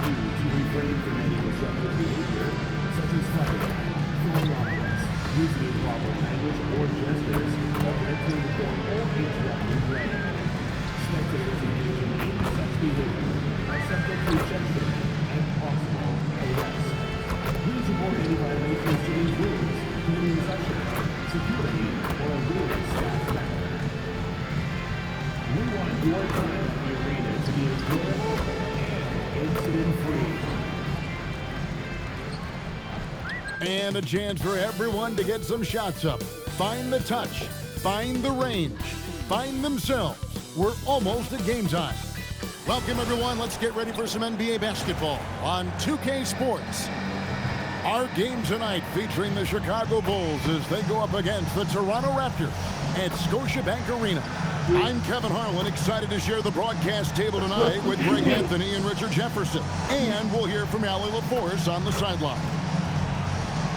do to refrain from any disruptive behavior, such as fluttering, throwing objects, using improper language or gestures, or entering, or interrupting play. Spectators engaging in such behavior are subject to judgment and possible arrest. Please report any violations to these rules, including session, security, or a rules staff member. We want your time at the arena to be enjoyable and incident-free. And a chance for everyone to get some shots up. Find the touch, find the range, find themselves. We're almost at game time. Welcome, everyone. Let's get ready for some NBA basketball on 2K Sports. Our game tonight featuring the Chicago Bulls as they go up against the Toronto Raptors at Scotiabank Arena. I'm Kevin Harlan, excited to share the broadcast table tonight with Greg Anthony and Richard Jefferson. And we'll hear from Allie LaForce on the sideline.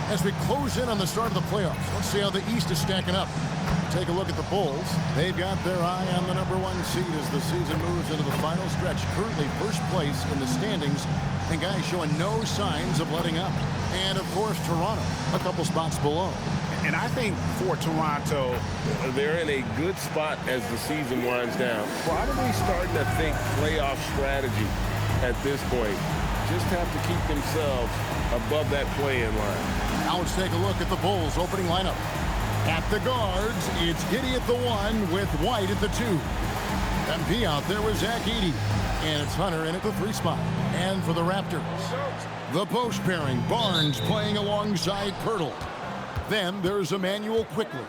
As we close in on the start of the playoffs, let's see how the East is stacking up. Take a look at the Bulls. They've got their eye on the #1 seed as the season moves into the final stretch. Currently first place in the standings, and guys showing no signs of letting up. And, of course, Toronto, a couple spots below. And I think for Toronto, they're in a good spot as the season winds down. Probably starting to think playoff strategy at this point. Just have to keep themselves above that play-in line. Now let's take a look at the Bulls' opening lineup. At the guards, it's Giddey at the 1 with White at the 2. MP out there with Zach Edey. And it's Hunter in at the 3 spot. And for the Raptors, the post pairing, Barnes playing alongside Pirtle. Then there's Emmanuel Quickly.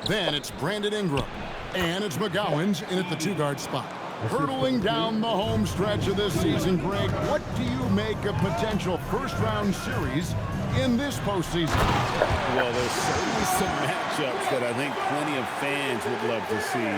Then it's Brandon Ingram. And it's McGowan's in at the 2-guard spot. Hurtling down the home stretch of this season, Greg, what do you make of potential first-round series in this postseason? Well, there's certainly some matchups that I think plenty of fans would love to see.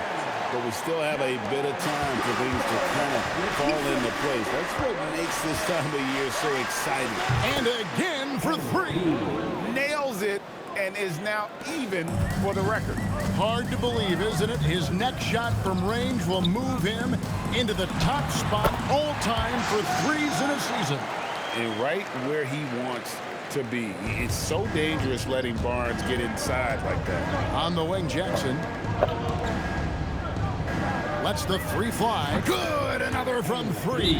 But we still have a bit of time for things to kind of fall into place. That's what makes this time of year so exciting. And again for 3. Nails it and is now even for the record. Hard to believe, isn't it? His next shot from range will move him into the top spot all time for threes in a season. And right where he wants to be. It's so dangerous letting Barnes get inside like that. On the wing, Jackson. Lets the 3 fly. Good! Another from 3.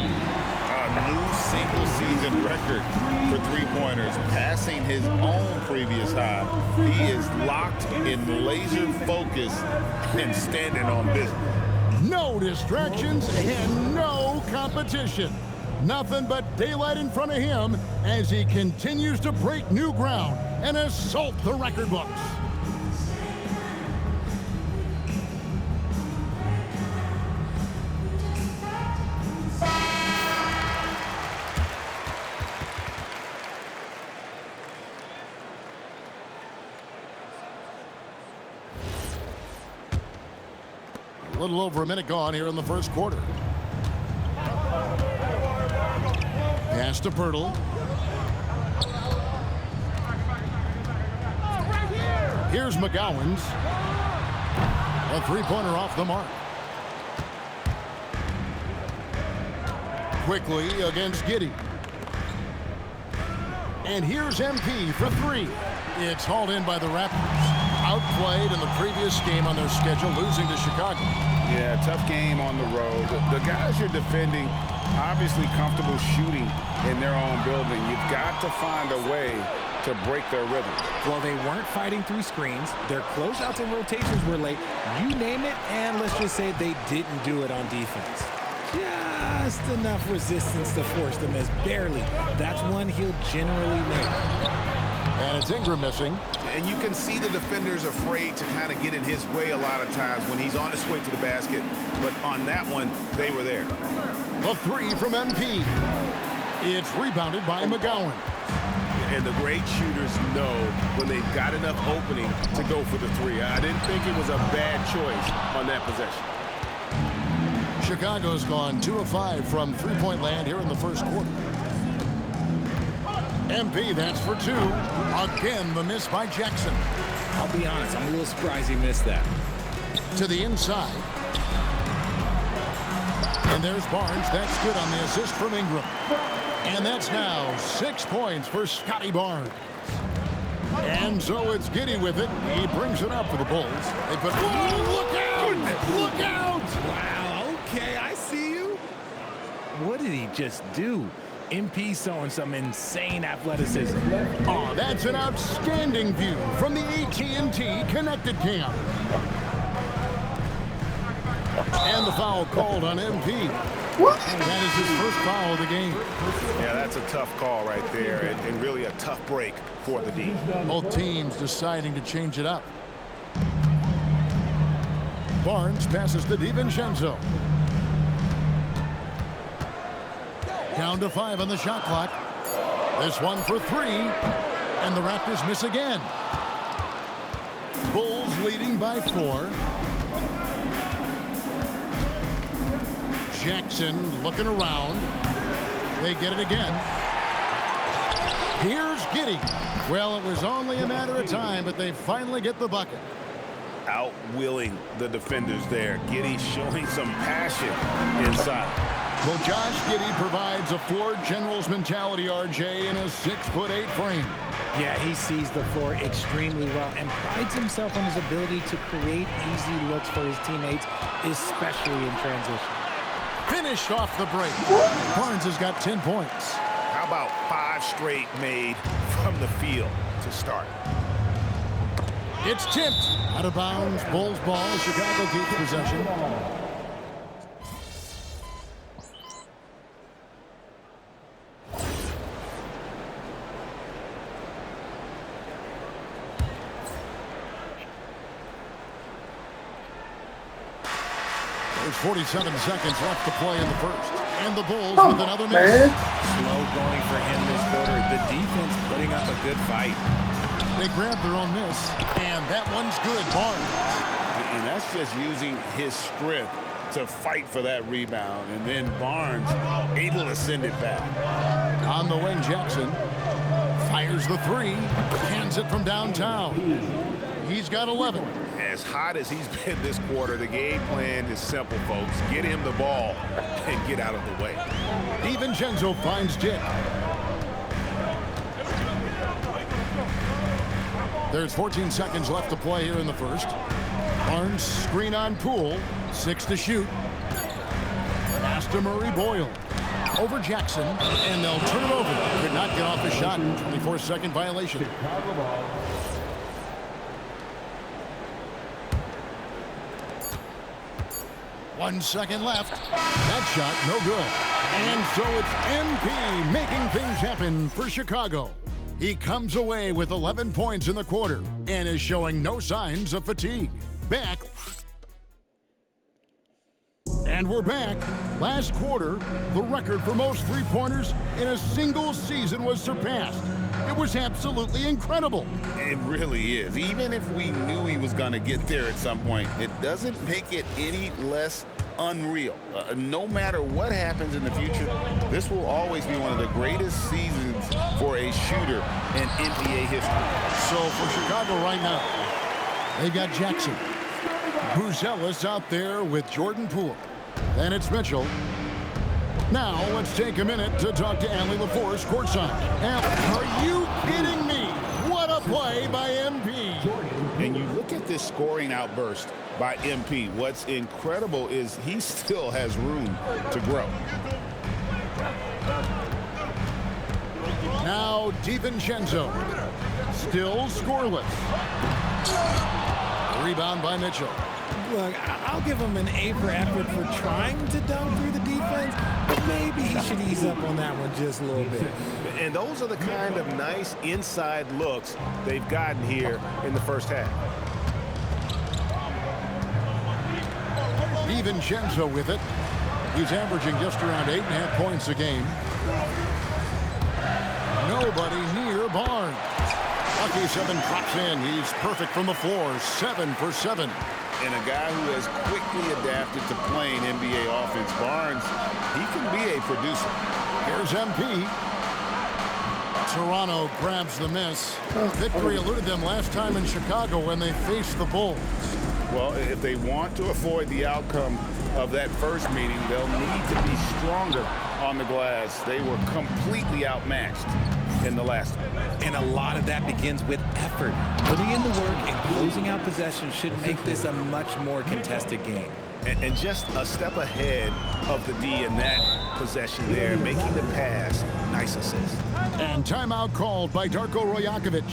A new single-season record for three-pointers, passing his own previous high. He is locked in laser focus and standing on business. No distractions and no competition. Nothing but daylight in front of him as he continues to break new ground and assault the record books. A little over a minute gone here in the first quarter. Pass to Pirtle. Here's McGowan's. A 3-pointer off the mark. Quickly against Giddey. And here's MP for 3. It's hauled in by the Raptors. Outplayed in the previous game on their schedule, losing to Chicago. Yeah, tough game on the road. The guys you're defending, obviously comfortable shooting in their own building. You've got to find a way to break their rhythm. Well, they weren't fighting through screens. Their closeouts and rotations were late. You name it, and let's just say they didn't do it on defense. Just enough resistance to force the miss. Barely. That's one he'll generally make. And it's Ingram missing. And you can see the defenders afraid to kind of get in his way a lot of times when he's on his way to the basket. But on that one, they were there. A 3 from MP. It's rebounded by McGowan. And the great shooters know when they've got enough opening to go for the 3. I didn't think it was a bad choice on that possession. Chicago's gone 2 of 5 from three-point land here in the first quarter. MP, that's for 2. Again, the miss by Jackson. I'll be honest, I'm a little surprised he missed that. To the inside. And there's Barnes. That's good on the assist from Ingram. And that's now 6 points for Scotty Barnes. And so it's Giddey with it. He brings it up for the Bulls. They put, whoa, look out! Look out! Wow, okay, I see you. What did he just do? MP showing some insane athleticism. Oh, that's an outstanding view from the AT&T Connected Cam. And the foul called on MP. What? That is his first foul of the game. Yeah, that's a tough call right there, and really a tough break for the D. Both teams deciding to change it up. Barnes passes to DiVincenzo. Down to 5 on the shot clock. This one for 3, and the Raptors miss again. Bulls leading by 4. Jackson looking around. They get it again. Here's Giddey. Well, it was only a matter of time, but they finally get the bucket. Outwilling the defenders there. Giddey showing some passion inside. Well, Josh Giddey provides a floor general's mentality, RJ, in a 6'8" frame. Yeah, he sees the floor extremely well and prides himself on his ability to create easy looks for his teammates, especially in transition. Finished off the break. Barnes has got 10 points. How about 5 straight made from the field to start? It's tipped. Out of bounds. Bulls ball. Chicago keeps possession. There's 47 seconds left to play in the first. And the Bulls with another miss. Slow going for him this quarter. The defense putting up a good fight. They grab their own miss. And that one's good. Barnes. And that's just using his strength to fight for that rebound. And then Barnes able to send it back. On the wing, Jackson fires the 3. Hands it from downtown. He's got 11. As hot as he's been this quarter, the game plan is simple, folks. Get him the ball and get out of the way. DiVincenzo finds Dick. There's 14 seconds left to play here in the first. Barnes screen on Poole. 6 to shoot. Pass to Murray Boyle. Over Jackson, and they'll turn it over. Could not get off the shot. 24-second violation. 1 second left. That shot, no good. And so it's MP making things happen for Chicago. He comes away with 11 points in the quarter and is showing no signs of fatigue. Back. And we're back. Last quarter, the record for most three-pointers in a single season was surpassed. It was absolutely incredible. It really is. Even if we knew he was going to get there at some point, it doesn't make it any less unreal. No matter what happens in the future, this will always be one of the greatest seasons for a shooter in NBA history. So for Chicago right now, they've got Jackson. Buzelis out there with Jordan Poole. Then it's Mitchell. Now let's take a minute to talk to Allie LaForce courtside. Are you kidding me? What a play by MP. And you look at this scoring outburst by MP. What's incredible is he still has room to grow. Now DiVincenzo. Still scoreless. Rebound by Mitchell. Look, I'll give him an A for effort for trying to dunk through the defense, but maybe he should ease up on that one just a little bit. And those are the kind of nice inside looks they've gotten here in the first half. DiVincenzo with it. He's averaging just around 8.5 points a game. Nobody near Barnes. Lucky 7 drops in. He's perfect from the floor. 7 for 7. And a guy who has quickly adapted to playing NBA offense, Barnes, he can be a producer. Here's MP. Toronto grabs the miss. Victory eluded them last time in Chicago when they faced the Bulls. Well, if they want to avoid the outcome of that first meeting, they'll need to be stronger on the glass. They were completely outmatched in the last one. And a lot of that begins with effort. Putting in the work and closing out possession should make this a much more contested game. And just a step ahead of the D in that possession there, making the pass. Nice assist. And timeout called by Darko Rojakovic.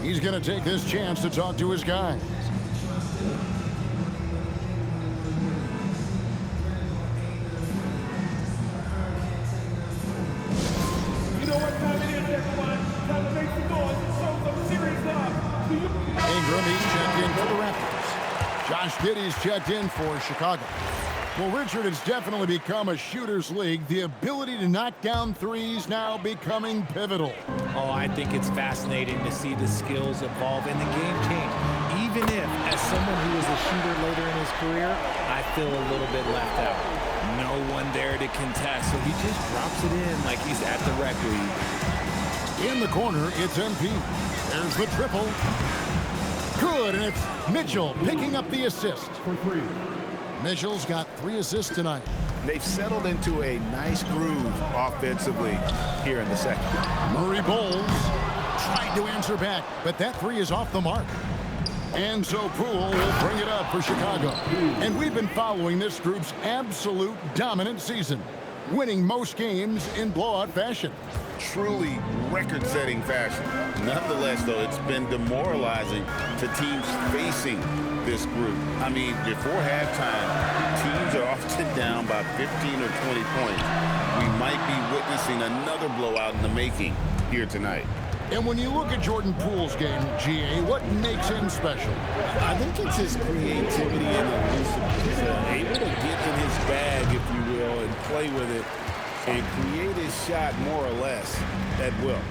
He's going to take this chance to talk to his guys. You know what time it is, everyone? Time to make some noise and show some serious love. Ingram, he's checked in for the Raptors. Josh Giddey's checked in for Chicago. Well, Richard, it's definitely become a shooter's league. The ability to knock down threes now becoming pivotal. Oh, I think it's fascinating to see the skills evolve and the game change. Even if, as someone who was a shooter later in his career, I feel a little bit left out. No one there to contest, so he just drops it in like he's at the rec league. In the corner, it's MP. There's the triple. Good, and it's Mitchell picking up the assist. For three. Mitchell's got 3 assists tonight. They've settled into a nice groove offensively here in the second. Murray Bowles tried to answer back, but that 3 is off the mark. And so Poole will bring it up for Chicago. And we've been following this group's absolute dominant season, winning most games in blowout fashion. Truly record-setting fashion. Nonetheless, though, it's been demoralizing to teams facing this group. I mean, before halftime, teams are often down by 15 or 20 points. We might be witnessing another blowout in the making here tonight. And when you look at Jordan Poole's game, GA, what makes him special? I think it's his creativity and elusiveness. Able to get in his bag, if you will, and play with it and create his shot more or less at will.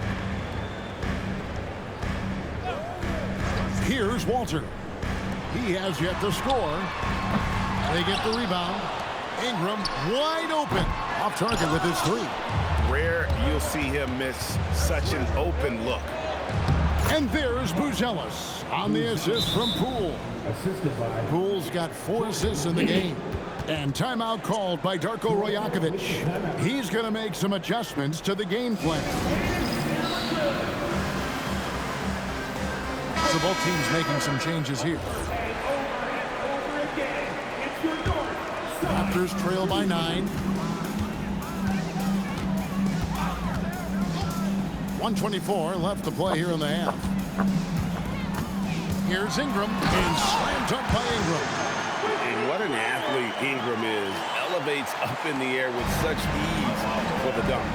Here's Walter. He has yet to score. They get the rebound. Ingram wide open. Off target with his 3. Rare you'll see him miss such an open look. And there's Buzelis on the assist from Poole. Assisted by Poole's got 4 assists in the game. And timeout called by Darko Rojakovic. He's going to make some adjustments to the game plan. So both teams making some changes here. Raptors trail by 9. 1:24 left to play here in the half. Here's Ingram, and slammed up by Ingram. And what an athlete Ingram is. Elevates up in the air with such ease for the dunk.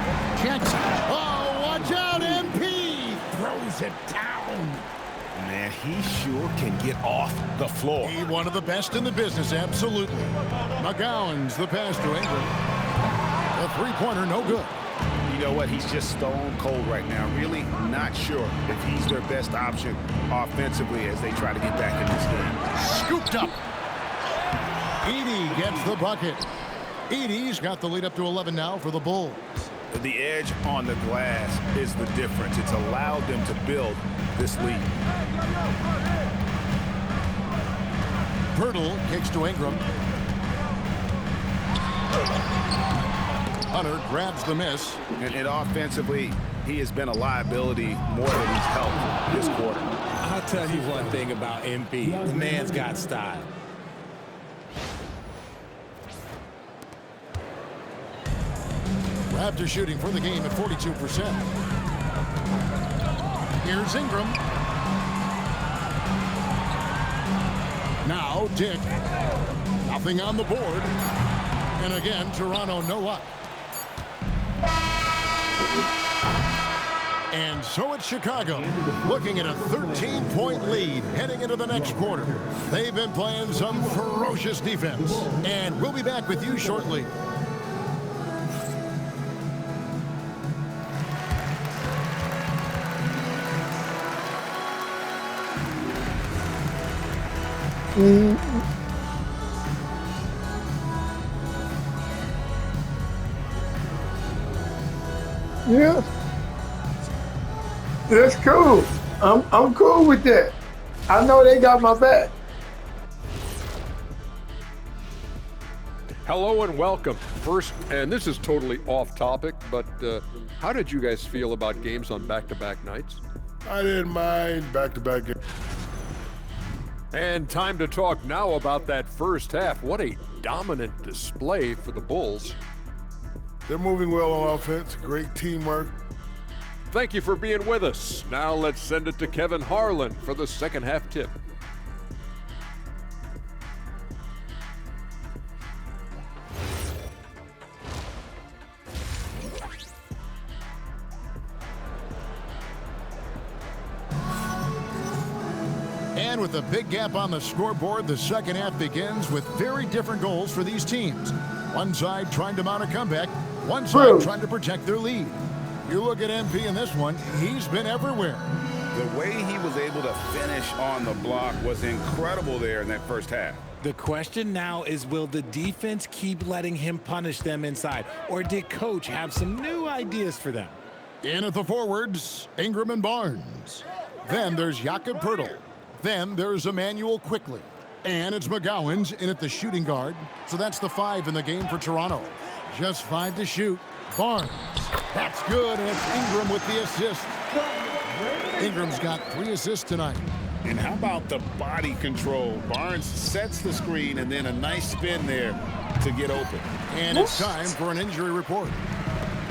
Jackson. Oh, watch out, MP! Throws it down. Man, he sure can get off the floor. He one of the best in the business, absolutely. McGowan's the pass to Ingram. The three-pointer, no good. You know what? He's just stone cold right now. Really not sure if he's their best option offensively as they try to get back in this game. Scooped up. Edey gets the bucket. Edey's got the lead up to 11 now for the Bulls. The edge on the glass is the difference. It's allowed them to build this lead. Pirtle kicks to Ingram. Hunter grabs the miss. And offensively, he has been a liability more than he's helped this quarter. I'll tell you one thing about MP. The man's got style. Raptors shooting for the game at 42%. Here's Ingram. Now Dick. Nothing on the board. And again, Toronto no luck. And so it's Chicago, looking at a 13-point lead heading into the next quarter. They've been playing some ferocious defense. And we'll be back with you shortly. Yeah, that's cool. I'm cool with that. I know they got my back. Hello and welcome. First, and this is totally off topic, but how did you guys feel about games on back-to-back nights? I didn't mind back-to-back games. And time to talk now about that first half. What a dominant display for the Bulls. They're moving well on offense. Great teamwork. Thank you for being with us. Now let's send it to Kevin Harlan for the second half tip. And with a big gap on the scoreboard, the second half begins with very different goals for these teams. One side trying to mount a comeback, one side trying to protect their lead. You look at MP in this one, he's been everywhere. The way he was able to finish on the block was incredible there in that first half. The question now is, will the defense keep letting him punish them inside? Or did coach have some new ideas for them? In at the forwards, Ingram and Barnes. Then there's Jakob Poeltl. Then there's Emmanuel Quickly. And it's McGowan's in at the shooting guard. So that's the 5 in the game for Toronto. Just 5 to shoot. Barnes. That's good, and it's Ingram with the assist. Ingram's got 3 assists tonight. And how about the body control? Barnes sets the screen and then a nice spin there to get open. And it's time for an injury report.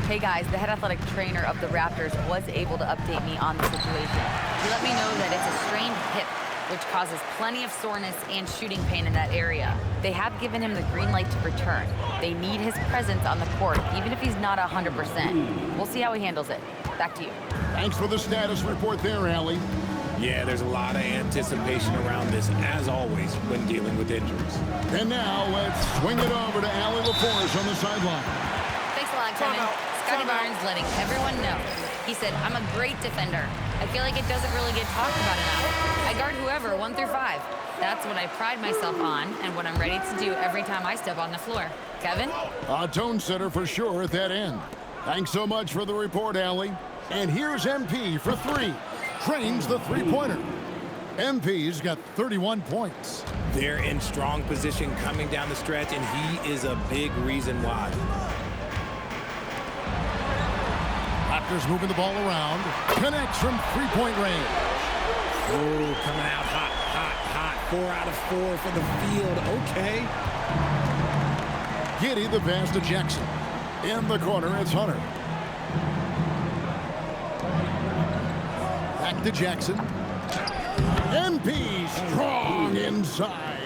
Hey guys, the head athletic trainer of the Raptors was able to update me on the situation. He let me know that it's a strained hip, which causes plenty of soreness and shooting pain in that area. They have given him the green light to return. They need his presence on the court, even if he's not 100%. We'll see how he handles it. Back to you. Thanks for the status report there, Allie. Yeah, there's a lot of anticipation around this, as always, when dealing with injuries. And now let's swing it over to Allie LaForce on the sideline. Thanks a lot, Kevin. Scotty Barnes letting everyone know. He said, I'm a great defender. I feel like it doesn't really get talked about enough. I guard whoever, 1 through 5. That's what I pride myself on and what I'm ready to do every time I step on the floor. Kevin? A tone setter for sure at that end. Thanks so much for the report, Allie. And here's MP for 3. Trains the three-pointer. MP's got 31 points. They're in strong position coming down the stretch, and he is a big reason why. Raptors moving the ball around. Connects from three-point range. Oh, coming out hot, hot, hot. 4 out of 4 for the field. Okay. Giddey the pass to Jackson. In the corner, it's Hunter. Back to Jackson. MP strong inside.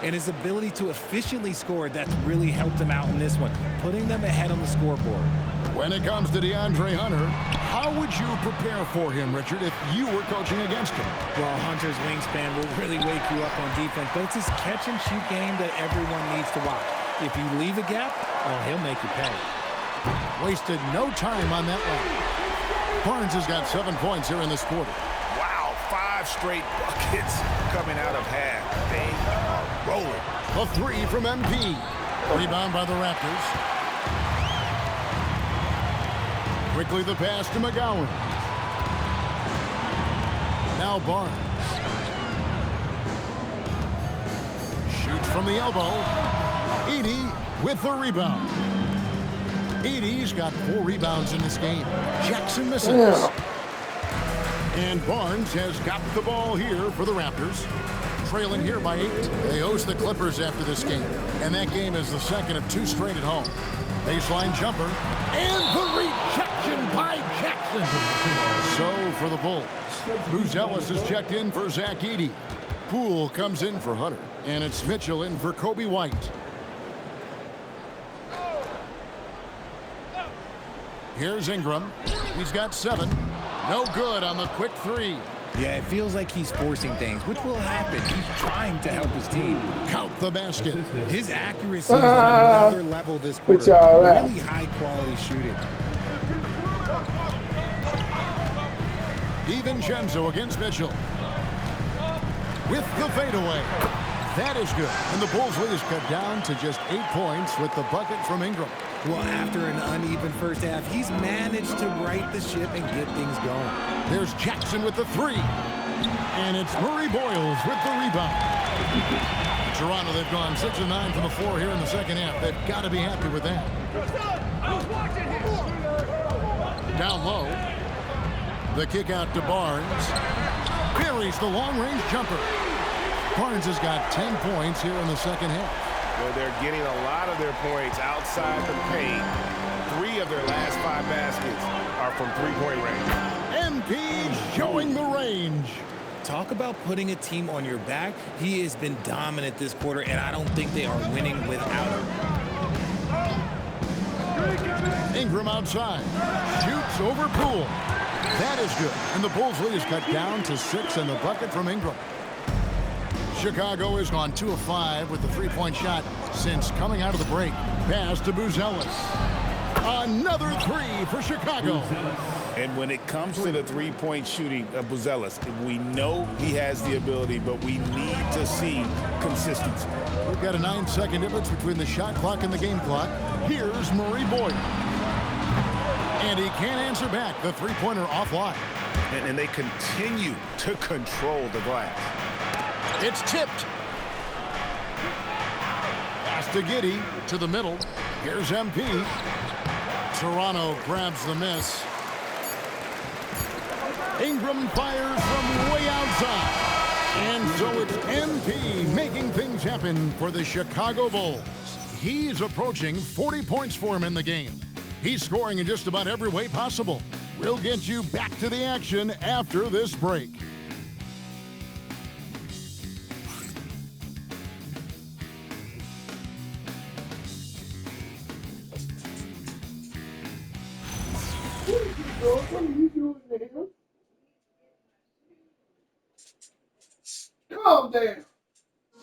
And his ability to efficiently score, that's really helped him out in this one, putting them ahead on the scoreboard. When it comes to DeAndre Hunter, how would you prepare for him, Richard, if you were coaching against him? Well, Hunter's wingspan will really wake you up on defense, but it's his catch-and-shoot game that everyone needs to watch. If you leave a gap, oh, he'll make you pay. Wasted no time on that one. Barnes has got 7 points here in this quarter. Wow, 5 straight buckets coming out of half. They are rolling. A 3 from MP. Rebound by the Raptors. Quickly the pass to McGowan. Now Barnes. Shoots from the elbow. Edey with the rebound. Edey's got 4 rebounds in this game. Jackson misses. And Barnes has got the ball here for the Raptors. Trailing here by 8. They host the Clippers after this game. And that game is the second of 2 straight at home. Baseline jumper. And the rejection by Jackson. So for the Bulls, Bruce Ellis has checked in for Zach Edey. Poole comes in for Hunter. And it's Mitchell in for Kobe White. Here's Ingram. He's got 7. No good on the quick 3. Yeah, it feels like he's forcing things, which will happen. He's trying to help his team. Count the basket. His accuracy is on another level this quarter. Really high-quality shooting. DiVincenzo against Mitchell. With the fadeaway. That is good. And the Bulls' lead is cut down to just 8 points with the bucket from Ingram. Well, after an uneven first half, he's managed to right the ship and get things going. There's Jackson with the 3. And it's Murray Boyles with the rebound. Toronto, they've gone 6 of 9 from the floor here in the second half. They've got to be happy with that. Down low. The kick out to Barnes. Buries the long-range jumper. Barnes has got 10 points here in the second half. Well, they're getting a lot of their points outside the paint. 3 of their last 5 baskets are from three-point range. MP showing the range. Talk about putting a team on your back. He has been dominant this quarter, and I don't think they are winning without him. Ingram outside. Shoots over Poole. That is good. And the Bulls' lead is cut down to 6 in the bucket from Ingram. Chicago has gone 2 of 5 with the three-point shot since coming out of the break. Pass to Buzelis. Another 3 for Chicago. And when it comes to the three-point shooting of Buzelis, we know he has the ability, but we need to see consistency. We've got a 9-second difference between the shot clock and the game clock. Here's Murray Boyd. And he can't answer back. The three-pointer offline. And they continue to control the glass. It's tipped. Pass to Giddey to the middle. Here's MP. Toronto grabs the miss. Ingram fires from way outside. And so it's MP making things happen for the Chicago Bulls. He's approaching 40 points for him in the game. He's scoring in just about every way possible. We'll get you back to the action after this break. What are you doing, nigga? Calm down.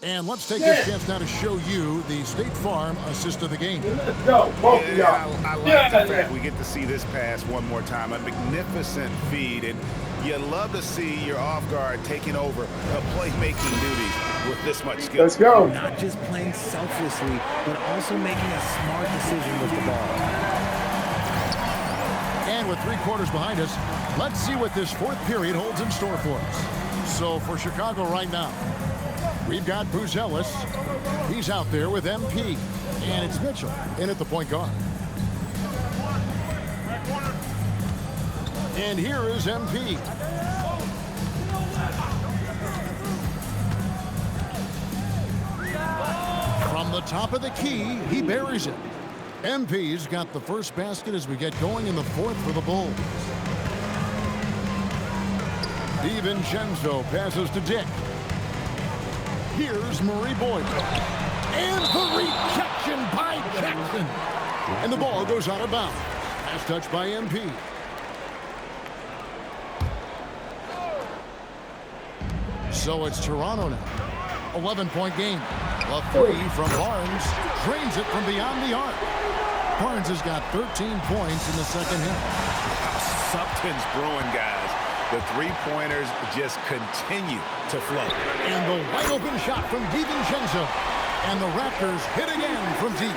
And let's take this chance now to show you the State Farm assist of the game. Let's go, both of y'all. I like the fact we get to see this pass one more time. A magnificent feed, and you love to see your off guard taking over the playmaking duties with this much skill. Let's go. Not just playing selflessly, but also making a smart decision with the ball. And with 3 quarters behind us, let's see what this fourth period holds in store for us. So for Chicago right now, we've got Buzelis. He's out there with MP. And it's Mitchell in at the point guard. And here is MP. From the top of the key, he buries it. MP's got the first basket as we get going in the fourth for the Bulls. DiVincenzo passes to Dick. Here's Murray Boyd. And the rejection by Jackson. And the ball goes out of bounds. Last touch by MP. So it's Toronto now. 11-point game. A 3 from Barnes. Drains it from beyond the arc. Barnes has got 13 points in the second half. Something's brewing, guys. The three-pointers just continue to flow. And the wide-open shot from DiVincenzo. And the Raptors hit again from deep.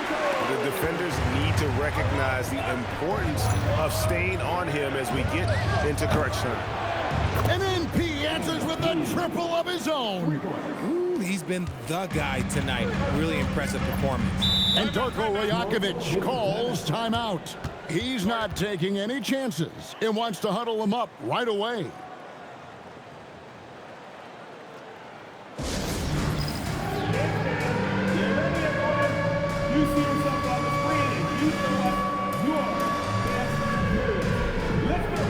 The defenders need to recognize the importance of staying on him as we get into crunch time. And MP answers with a triple of his own. Ooh, he's been the guy tonight. Really impressive performance. And Darko Rajakovic calls timeout. He's not taking any chances and wants to huddle him up right away. You see yourself on the screen and you feel like you're best. Let's go.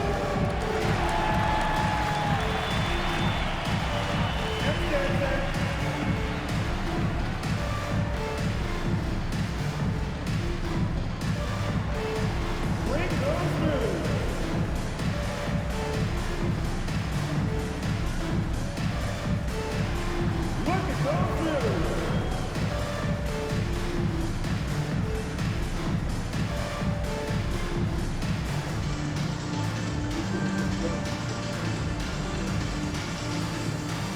Bring those moves. Look at those moves.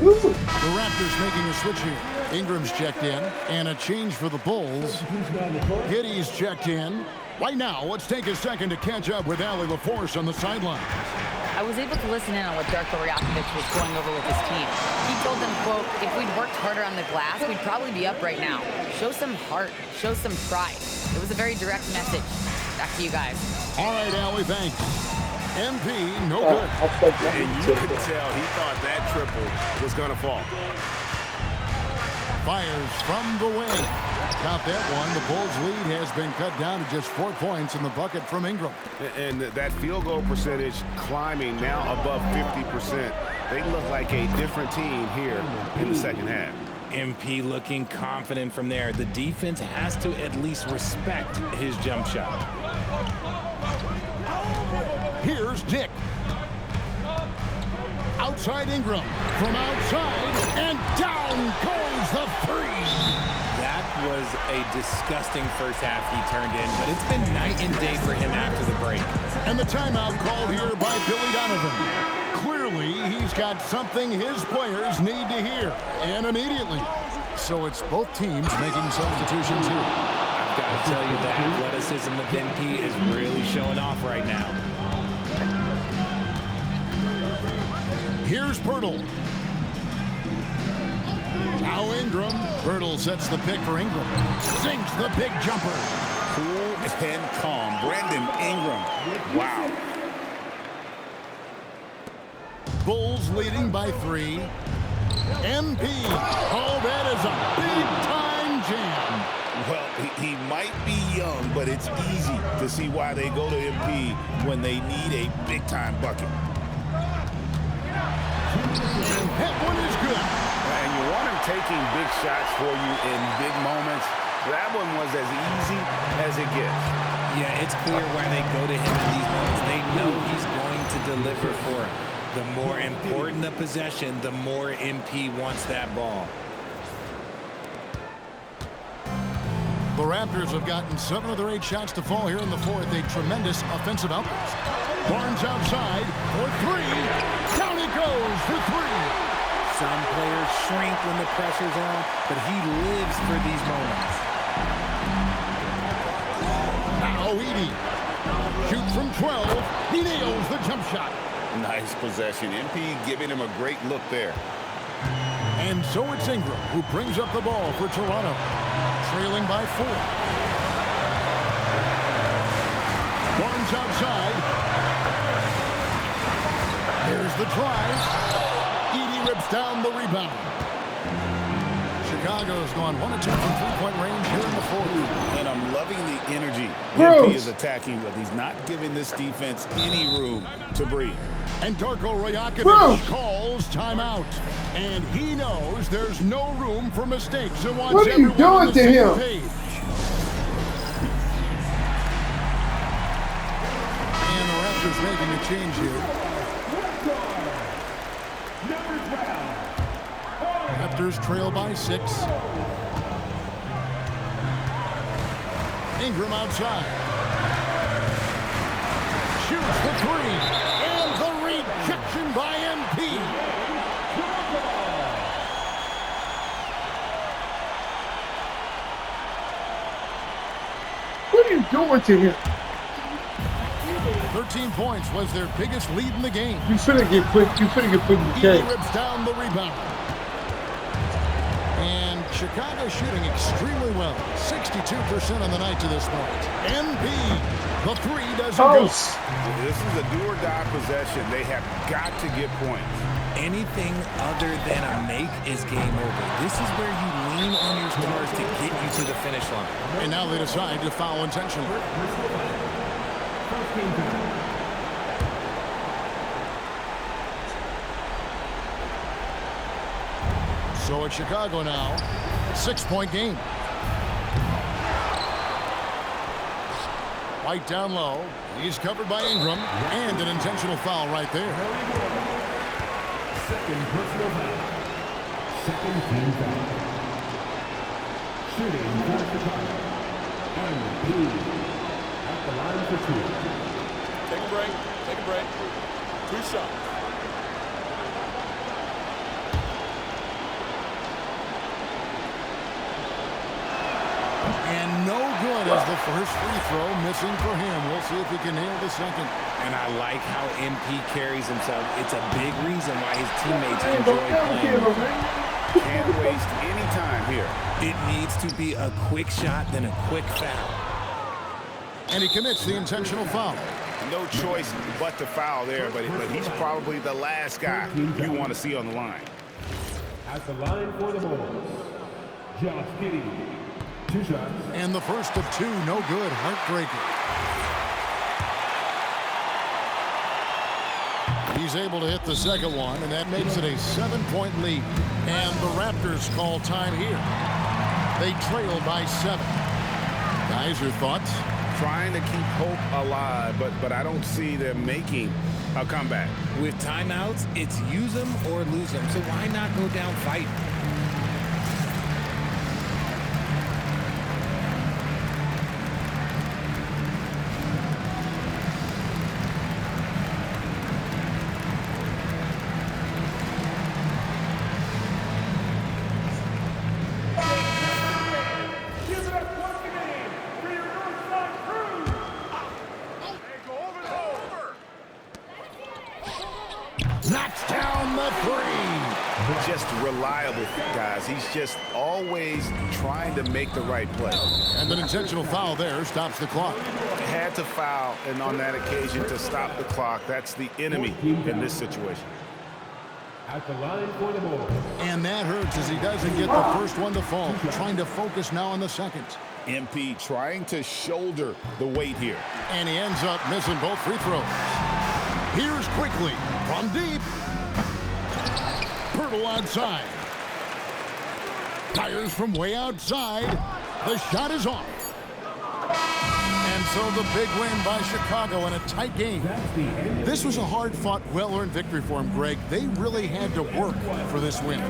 The Raptors making a switch here. Ingram's checked in, and a change for the Bulls. Giddy's checked in. Right now, let's take a second to catch up with Allie LaForce on the sideline. I was able to listen in on what Darko Rajakovic was going over with his team. He told them, quote, if we'd worked harder on the glass, we'd probably be up right now. Show some heart. Show some pride. It was a very direct message. Back to you guys. All right, Allie, thanks. MP, no good. And you could tell he thought that triple was going to fall. Fires from the wing. Got that one. The Bulls' lead has been cut down to just 4 points in the bucket from Ingram. And that field goal percentage climbing now above 50%. They look like a different team here in the second half. MP looking confident from there. The defense has to at least respect his jump shot. Here's Dick. Outside Ingram. From outside, and down goes the three. That was a disgusting first half he turned in, but it's been night and day for him after the break. And the timeout called here by Billy Donovan. Clearly, he's got something his players need to hear, and immediately. So it's both teams making substitutions here. I've got to tell you, the athleticism of MP is really showing off right now. Here's Pirtle. Now Ingram. Pirtle sets the pick for Ingram. Sinks the big jumper. Cool and calm. Brandon Ingram. Wow. Bulls leading by 3. MP. Oh, that is a big-time jam. Well, he might be young, but it's easy to see why they go to MP when they need a big-time bucket. That one is good. And you want him taking big shots for you in big moments. That one was as easy as it gets. Yeah, it's clear why they go to him in these moments. They know he's going to deliver for them. The more important the possession, the more MP wants that ball. The Raptors have gotten 7 of their 8 shots to fall here in the fourth. A tremendous offensive outburst. Barnes outside for 3. Down it goes for 3. Some players shrink when the pressure's on, but he lives for these moments. Now Edey. Shoot from 12. He nails the jump shot. Nice possession. MP giving him a great look there. And so it's Ingram who brings up the ball for Toronto. Trailing by 4. Barnes outside. Here's the drive. Edey rips down the rebound. Chicago's gone 1 of 2 from three-point range here in the fourth. And I'm loving the energy Gross. MP is attacking with. He's not giving this defense any room to breathe. And Darko Rajakovic Gross. calls timeout. And he knows there's no room for mistakes and wants What are you everyone doing on the to same him? page. And the Raptors making a change here. Raptors trail by 6. Ingram outside. Shoots for 3. And the rejection by MP. What are you doing to him? 13 points was their biggest lead in the game. You finna get put in the Edey cage. rips down the rebound. And Chicago shooting extremely well. 62% on the night to this point. MP, the 3 doesn't go. Toast. This is a do-or-die possession. They have got to get points. Anything other than a make is game over. This is where you lean on your stars to get you to the finish line. And now they decide to foul intentionally. So it's Chicago now. 6-point game. White down low. He's covered by Ingram. And an intentional foul right there. Second personal foul. Second team foul. Shooting for Chicago. MP at the line for 2. Take a break. Take a break. 2 shots. point as the first free throw missing for him. We'll see if he can nail the second. And I like how MP carries himself. It's a big reason why his teammates enjoy playing with him. Can't waste any time here. It needs to be a quick shot, then a quick foul. And he commits the intentional foul. No choice but to foul there, but he's probably the last guy you want to see on the line. At the line for the Bulls, Josh Giddey. 2 shots. And the first of 2, no good. Heartbreaker. He's able to hit the second one, and that makes it a 7-point lead. And the Raptors call time here. They trail by 7. Guys, your thoughts? Trying to keep hope alive, but I don't see them making a comeback. With timeouts, it's use them or lose them. So why not go down fighting? Knocks down the 3. Just reliable, guys. He's just always trying to make the right play. And an intentional foul there stops the clock. Had to foul, and on that occasion to stop the clock. That's the enemy in this situation. At the line for the Bulls. And that hurts as he doesn't get the first one to fall. Trying to focus now on the second. MP trying to shoulder the weight here. And he ends up missing both free throws. Here's quickly from deep. Pirtle outside. Fires from way outside. The shot is off. And so the big win by Chicago in a tight game. This was a hard-fought, well-earned victory for him, Greg. They really had to work for this win.